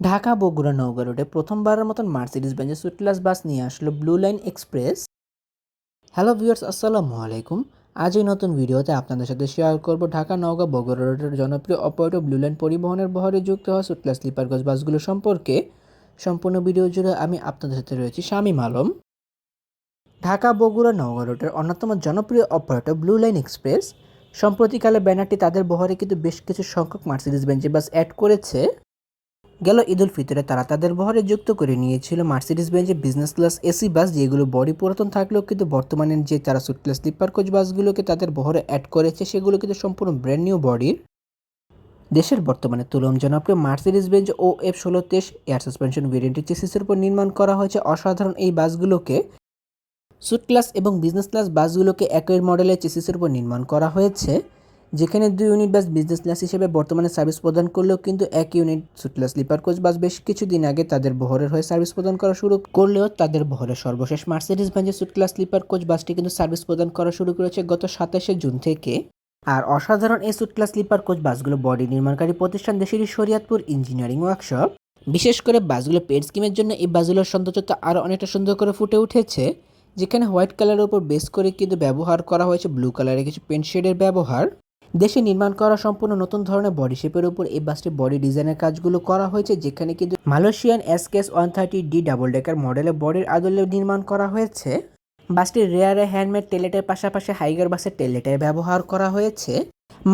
ঢাকা বগুড়া নওগাঁ রোডে প্রথমবারের মতন মার্সিডিজ বেঞ্জের সুইট ক্লাস বাস নিয়ে আসলো blue line express. Hello viewers, আসসালামু আলাইকুম। আজ এই নতুন ভিডিওতে আপনাদের সাথে শেয়ার করব ঢাকা নওগাঁ বগুড়া রোডের জনপ্রিয় অপারেটর ব্লু লাইন পরিবহনের বহরে যুক্ত হওয়া সুইট ক্লাস স্লিপার কোচ বাসগুলো সম্পর্কে। সম্পূর্ণ ভিডিও জুড়ে আমি আপনাদের সাথে রয়েছি শামীম আলম। ঢাকা বগুড়া নওগাঁ রোডের অন্যতম জনপ্রিয় অপারেটর ব্লু লাইন এক্সপ্রেস সম্প্রতিকালে ব্যানারটি তাদের বহরে কিন্তু বেশ কিছু সংখ্যক মার্সিডিজ বেঞ্জের বাস অ্যাড করেছে। গেল ঈদ উল ফিতরে তারা তাদের বহরে যুক্ত করে নিয়েছিল মার্সিডিজ বেঞ্জের বিজনেস ক্লাস এসি বাস, যেগুলো বডি পুরাতন থাকলেও কিন্তু বর্তমানে যে তারা সুইট ক্লাস স্লিপার কোচ বাসগুলোকে তাদের বহরে অ্যাড করেছে সেগুলো কিন্তু সম্পূর্ণ ব্র্যান্ড নিউ বডির। দেশের বর্তমানে তুলন জনপ্রিয় Mercedes Benz OF1623 air suspension ভেরিয়েন্টের চেসিসের উপর নির্মাণ করা হয়েছে অসাধারণ এই বাসগুলোকে। সুইট ক্লাস এবং বিজনেস ক্লাস বাসগুলোকে একই মডেলের চেসিসের উপর নির্মাণ করা হয়েছে, যেখানে 2 ইউনিট বাস বিজনেস ক্লাস হিসেবে বর্তমানে সার্ভিস প্রদান করলেও কিন্তু 1 unit suite class sleeper coach bus বেশ কিছুদিন আগে তাদের বহরের হয়ে সার্ভিস প্রদান করা শুরু করলেও তাদের বহরের সর্বশেষ মার্সিডিজ বেঞ্জের সুইট ক্লাস স্লিপার কোচ বাসটি কিন্তু সার্ভিস প্রদান করা শুরু করেছে গত 27 জুন থেকে। আর অসাধারণ এই সুইট ক্লাস স্লিপার কোচ বাসগুলো বডি নির্মাণকারী প্রতিষ্ঠান দেশেরই শরীয়তপুর ইঞ্জিনিয়ারিং ওয়ার্কশপ। বিশেষ করে বাসগুলো পেন্ট স্কিমের জন্য এই বাসগুলোর সৌন্দর্যতা আরও অনেকটা সুন্দর করে ফুটে উঠেছে, যেখানে হোয়াইট কালারের উপর বেস করে কিন্তু ব্যবহার করা হয়েছে ব্লু কালারের কিছু পেন্ট শেডের ব্যবহার। দেশে নির্মাণ করা সম্পূর্ণ নতুন ধরনের বডি শেপের উপর এই বাসটি বডি ডিজাইনের কাজগুলো করা হয়েছে, যেখানে কিন্তু Malaysian SKS 130D double decker মডেলের বডির আদলে নির্মাণ করা হয়েছে। বাসটির রেয়ারে হ্যান্ডমেড টেলেটের পাশাপাশি হাইগার বাসের টেলেটের ব্যবহার করা হয়েছে।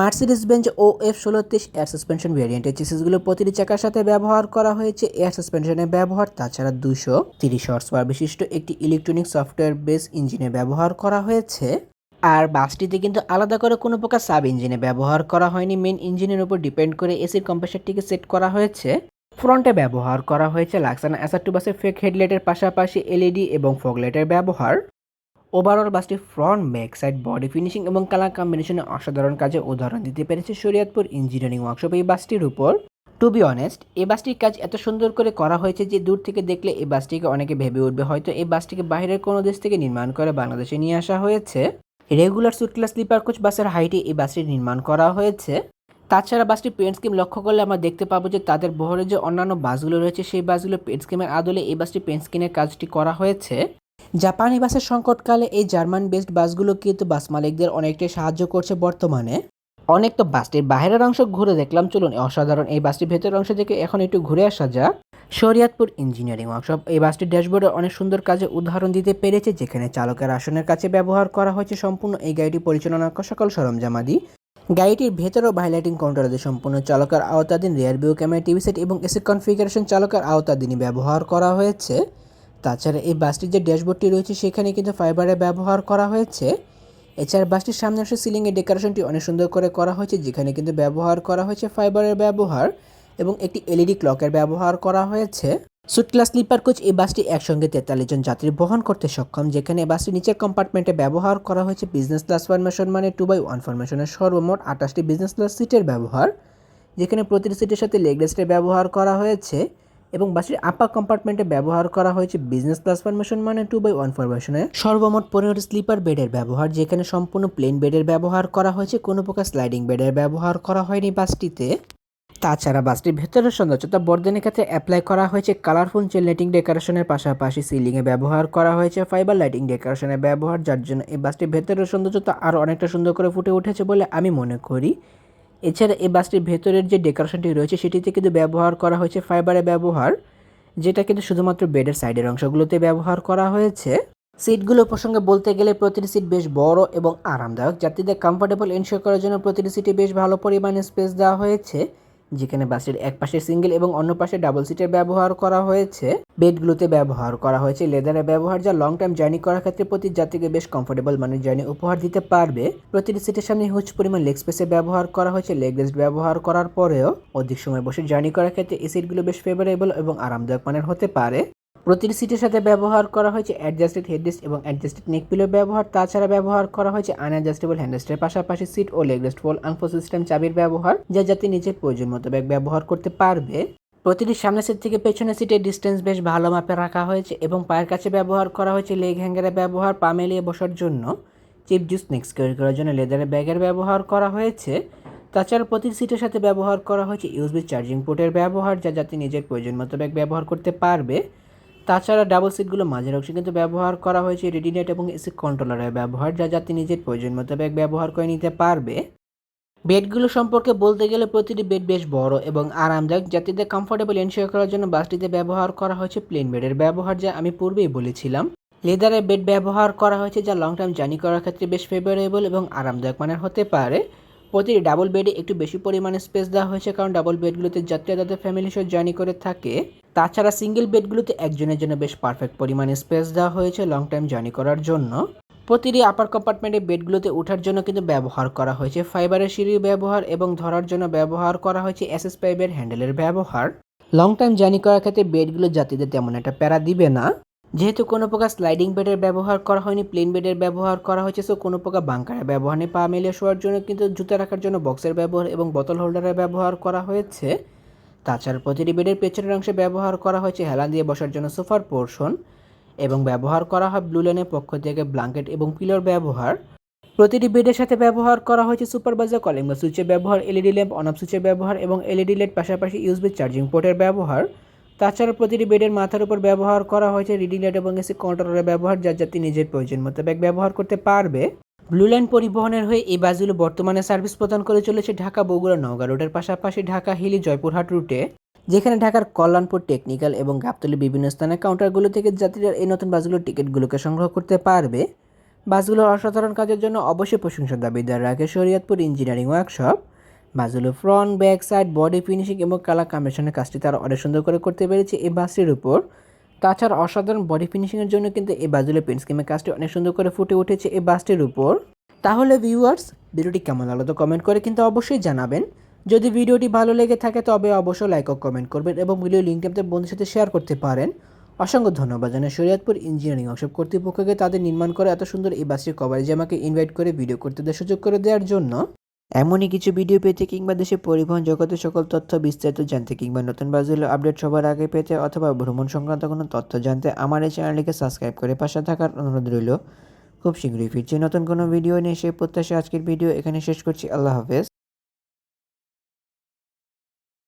Mercedes Benz OF1623 air suspension ভেরিয়েন্টের চেসিসগুলো প্রতিটি চাকার সাথে ব্যবহার করা হয়েছে এয়ার সাসপেনশনের ব্যবহার। তাছাড়া 230 হর্স পাওয়ার বিশিষ্ট একটি ইলেকট্রনিক সফটওয়্যার বেস ইঞ্জিনে ব্যবহার করা হয়েছে। আর বাসটিতে কিন্তু আলাদা করে কোনো প্রকার সাব ইঞ্জিনে ব্যবহার করা হয়নি, মেন ইঞ্জিনের উপর ডিপেন্ড করে এসির কম্প্রেসারটিকে সেট করা হয়েছে। ফ্রন্টে ব্যবহার করা হয়েছে লাক্সানা SR2 বাসের ফেক হেডলাইটের পাশাপাশি LED এবং ফগলাইটের ব্যবহার। ওভারঅল বাসটি front back side body finishing এবং কালার কম্বিনেশনে অসাধারণ কাজে উদাহরণ দিতে পেরেছে শরীয়তপুর ইঞ্জিনিয়ারিং ওয়ার্কশপ এই বাসটির উপর। টু বি অনেস্ট, এই বাসটির কাজ এত সুন্দর করে করা হয়েছে যে দূর থেকে দেখলে এই বাসটিকে অনেকে ভেবে উঠবে হয়তো এই বাসটিকে বাইরের কোনো দেশ থেকে নির্মাণ করে বাংলাদেশে নিয়ে আসা হয়েছে। Regular suite class sleeper coach বাসের হাইটে এই বাসটি নির্মাণ করা হয়েছে। তাছাড়া বাসটির পেন্ট স্কিম লক্ষ্য করলে আমরা দেখতে পাবো যে তাদের বহরে যে অন্যান্য বাসগুলো রয়েছে সেই বাসগুলো পেন্ট স্কিমের আদলে এই বাসটি পেন্ট স্কিমের কাজটি করা হয়েছে। জাপানি বাসের সংকটকালে এই জার্মান বেসড বাসগুলো কিন্তু বাস মালিকদের অনেকটাই সাহায্য করছে বর্তমানে। অনেক তো বাসটির বাইরের অংশ ঘুরে দেখলাম, চলুন অসাধারণ এই বাসটির ভেতরের অংশ থেকে এখন একটু ঘুরে আসা যাক। শরীয়তপুর ইঞ্জিনিয়ারিং ওয়ার্কশপ এই বাসটির ড্যাশবোর্ডে অনেক সুন্দর কাজে উদাহরণ দিতে পেরেছে, যেখানে চালকের আসনের কাছে ব্যবহার করা হয়েছে সম্পূর্ণ এই গাড়িটি পরিচালনা করা সকল সরঞ্জামাদি। গাড়িটির ভেতর ও হাইলাইটিং কাউন্টারে সম্পূর্ণ চালকের আওতাধীন rear view camera, TV set এবং এসি কনফিগারেশন চালকের আওতাধীনই ব্যবহার করা হয়েছে। তাছাড়া এই বাসটির যে ড্যাশবোর্ডটি রয়েছে সেখানে কিন্তু ফাইবারের ব্যবহার করা হয়েছে। এছাড়া বাসটির সামনে অংশে সিলিংয়ের ডেকোরেশনটি অনেক সুন্দর করে করা হয়েছে, যেখানে কিন্তু ব্যবহার করা হয়েছে ফাইবারের ব্যবহার এবং একটি LED ক্লকের ব্যবহার করা হয়েছে। সুইট ক্লাস স্লিপার কোচ এই বাসটি একসঙ্গে 43 জন যাত্রী বহন করতে সক্ষম, যেখানে এই বাসটি নিচের কম্পার্টমেন্টে ব্যবহার করা হয়েছে বিজনেস ক্লাস ফরমেশন মানে 2x1 ফরমেশনের সর্বমোট 28টি বিজনেস ক্লাস সিটের ব্যবহার, যেখানে প্রতিটি সিটের সাথে লেগ রেস্টের ব্যবহার করা হয়েছে এবং বাসটির আপার কম্পার্টমেন্টে ব্যবহার করা হয়েছে বিজনেস ক্লাস ফরমেশন মানে 2x1 ফরমেশনে সর্বমোট 15টি স্লিপার বেডের ব্যবহার, যেখানে সম্পূর্ণ প্লেন বেডের ব্যবহার করা হয়েছে, কোনো প্রকার স্লাইডিং বেডের ব্যবহার করা হয়নি বাসটিতে। তাছাড়া বাসটির ভেতরের সৌন্দর্যতা বর্ধনের ক্ষেত্রে অ্যাপ্লাই করা হয়েছে কালারফুল চেল লাইটিং ডেকোরেশনের পাশাপাশি সিলিংয়ে ব্যবহার করা হয়েছে ফাইবার লাইটিং ডেকোরেশনের ব্যবহার, যার জন্য এই বাসটির ভেতরের সৌন্দর্যতা আরও অনেকটা সুন্দর করে ফুটে উঠেছে বলে আমি মনে করি। এছাড়া এই বাসটির ভেতরের যে ডেকোরেশনটি রয়েছে সেটিতে কিন্তু ব্যবহার করা হয়েছে ফাইবারের ব্যবহার, যেটা কিন্তু শুধুমাত্র বেডের সাইডের অংশগুলোতে ব্যবহার করা হয়েছে। সিটগুলো প্রসঙ্গে বলতে গেলে প্রতিটি সিট বেশ বড় এবং আরামদায়ক, যাত্রীদের কমফোর্টেবল এনশিওর করার জন্য প্রতিটি সিটে বেশ ভালো পরিমাণে স্পেস দেওয়া হয়েছে, যেখানে বাসের এক পাশে সিঙ্গেল এবং অন্য পাশে ডাবল সিটের ব্যবহার করা হয়েছে। বেডগুলোতে ব্যবহার করা হয়েছে লেদারের ব্যবহার, যা লং টাইম জার্নি করার ক্ষেত্রে প্রতি যাত্রীকে বেশ কমফোর্টেবল মানের জার্নি উপহার দিতে পারবে। প্রতিটি সিটের সামনে হিউজ পরিমাণ লেগ স্পেসে ব্যবহার করা হয়েছে। লেগ রেস্ট ব্যবহার করার পরেও অধিক সময় বসে জার্নি করার ক্ষেত্রে এই সিটগুলো বেশ ফেভারেবল এবং আরামদায়ক মানের হতে পারে। প্রতিটি সিটের সাথে ব্যবহার করা হয়েছে অ্যাডজাস্টেড হেডরেস্ট এবং অ্যাডজাস্টেড নেক পিলো ব্যবহার। তাছাড়া ব্যবহার করা হয়েছে আনঅ্যাডজাস্টেবল হ্যান্ডরেস্টের পাশাপাশি সিট ও লেগ রেস্ট ফোল্ড আনফোল সিস্টেম চাবির ব্যবহার, যা যাতে নিজের প্রয়োজন মতো ব্যাগ ব্যবহার করতে পারবে। প্রতিটি সামনের সিট থেকে পেছনের সিটের ডিস্টেন্স বেশ ভালো মাপে রাখা হয়েছে এবং পায়ের কাছে ব্যবহার করা হয়েছে লেগ হ্যাঙ্গারের ব্যবহার। পা মেলিয়ে বসার জন্য চিপ জুস নেক্সট ক্যারি করার জন্য লেদারের ব্যাগের ব্যবহার করা হয়েছে। তাছাড়া প্রতিটি সিটের সাথে ব্যবহার করা হয়েছে ইউএসবি চার্জিং পোর্টের ব্যবহার, যা যাত্রী নিজের প্রয়োজন মোতাবেক ব্যবহার করতে পারবে। তাছাড়া ডাবল সিটগুলো মাঝের অংশে কিন্তু ব্যবহার করা হয়েছে রেডিনেট এবং এসি কন্ট্রোলারের ব্যবহার, যা যাত্রী নিজের প্রয়োজন মোতাবেক ব্যবহার করে নিতে পারবে। বেডগুলো সম্পর্কে বলতে গেলে প্রতিটি বেড বেশ বড় এবং আরামদায়ক। যাত্রীদের কমফোর্টেবল এনশিওর করার জন্য বাসটিতে ব্যবহার করা হয়েছে প্লেন বেডের ব্যবহার, যা আমি পূর্বেই বলেছিলাম। লেদারের বেড ব্যবহার করা হয়েছে, যা লং টার্ম জার্নি করার ক্ষেত্রে বেশ ফেভারেবল এবং আরামদায়ক মানের হতে পারে। প্রতিটি ডাবল বেডে একটু বেশি পরিমাণে স্পেস দেওয়া হয়েছে, কারণ ডাবল বেডগুলোতে যাত্রীরা তাদের ফ্যামিলি সহ জার্নি করে থাকে। তাছাড়া সিঙ্গেল বেডগুলোতে একজনের জন্য বেশ পারফেক্ট পরিমাণে স্পেস দেওয়া হয়েছে লং টাইম জার্নি করার জন্য। প্রতিটি আপার কম্পার্টমেন্টের বেডগুলোতে ওঠার জন্য কিন্তু ব্যবহার করা হয়েছে ফাইবারের সিঁড়ির ব্যবহার এবং ধরার জন্য ব্যবহার করা হয়েছে এসএস পাইপের হ্যান্ডেলের ব্যবহার। লং টাইম জার্নি করার ক্ষেত্রে বেডগুলো যাত্রীদের তেমন একটা প্যারা দিবে না, যেহেতু কোনো প্রকার স্লাইডিং বেডের ব্যবহার করা হয়নি, প্লেন বেডের ব্যবহার করা হয়েছে। সো কোনো প্রকার বাঙ্কারের ব্যবহার নেই। পা মেলে শোয়ার জন্য কিন্তু জুতা রাখার জন্য বক্সের ব্যবহার এবং বোতল হোল্ডারের ব্যবহার করা হয়েছে। তাছাড়া প্রতিটি বেডের পেছনের অংশে ব্যবহার করা হয়েছে হেলান দিয়ে বসার জন্য সোফার পোর্শন এবং ব্যবহার করা হয় ব্লু লাইনের পক্ষ থেকে ব্ল্যাঙ্কেট এবং পিলোর ব্যবহার। প্রতিটি বেডের সাথে ব্যবহার করা হয়েছে সুপারভাইজার কলিং বা সুইচের ব্যবহার, এলইডি ল্যাম্প অন অফ সুইচের ব্যবহার এবং এলইডি লাইট, পাশাপাশি ইউএসবি চার্জিং পোর্টের ব্যবহার। তাছাড়া প্রতিটি বেডের মাথার উপর ব্যবহার করা হয়েছে রিডিং লাইট এবং এসি কন্ট্রোলারের ব্যবহার, যা যাত্রী নিজের প্রয়োজন মোতাবেক ব্যবহার করতে পারবে। ব্লু লাইন পরিবহনের হয়ে এই বাসগুলো বর্তমানে সার্ভিস প্রদান করে চলেছে ঢাকা বগুড়া নওগাঁ রুটের পাশাপাশি ঢাকা হিলি জয়পুরহাট রুটে, যেখানে ঢাকার কল্যাণপুর, টেকনিক্যাল এবং গাবতলীর বিভিন্ন স্থানে কাউন্টারগুলো থেকে যাত্রীরা এই নতুন বাসগুলোর টিকিটগুলোকে সংগ্রহ করতে পারবে। বাসগুলোর অসাধারণ কাজের জন্য অবশ্যই প্রশংসার দাবিদার রাখে শরীয়তপুর ইঞ্জিনিয়ারিং ওয়ার্কশপ। বাসগুলো front, back side, body finishing এবং কালার কম্বিনেশনের কাজটি তারা অনেক সুন্দর করে করতে পেরেছে এই বাসটির উপর। তাছাড়া অসাধারণ বডি ফিনিশিংয়ের জন্য কিন্তু এই বাসগুলোর পেন্ট স্কিমের কাজটি অনেক সুন্দর করে ফুটে উঠেছে এই বাসটির উপর। তাহলে ভিউয়ার্স, ভিডিওটি কেমন লাগলো তো কমেন্ট করে কিন্তু অবশ্যই জানাবেন। যদি ভিডিওটি ভালো লেগে থাকে তবে অবশ্যই লাইক ও কমেন্ট করবেন এবং ভিডিও লিঙ্কটি আপনাদের বন্ধুদের সাথে শেয়ার করতে পারেন। অসংখ্য ধন্যবাদ জানাই শরীয়তপুর ইঞ্জিনিয়ারিং ওয়ার্কশপ কর্তৃপক্ষকে তাদের নির্মাণ করে এত সুন্দর এই বাসটির কভারেজে আমাকে ইনভাইট করে ভিডিও করতে দেওয়ার সুযোগ করে দেওয়ার জন্য। এমনই কিছু ভিডিও পেতে কিংবা দেশের পরিবহন জগতের সকল তথ্য বিস্তারিত জানতে কিংবা নতুন বাসগুলো আপডেট সবার আগে পেতে অথবা ভ্রমণ সংক্রান্ত কোনো তথ্য জানতে আমার এই চ্যানেলটিকে সাবস্ক্রাইব করে পাশে থাকার অনুরোধ রইল। খুব শীঘ্রই ফিরছি নতুন কোনো ভিডিও নিয়ে, সেই প্রত্যাশা আজকের ভিডিও এখানে শেষ করছি। আল্লাহ হাফেজ।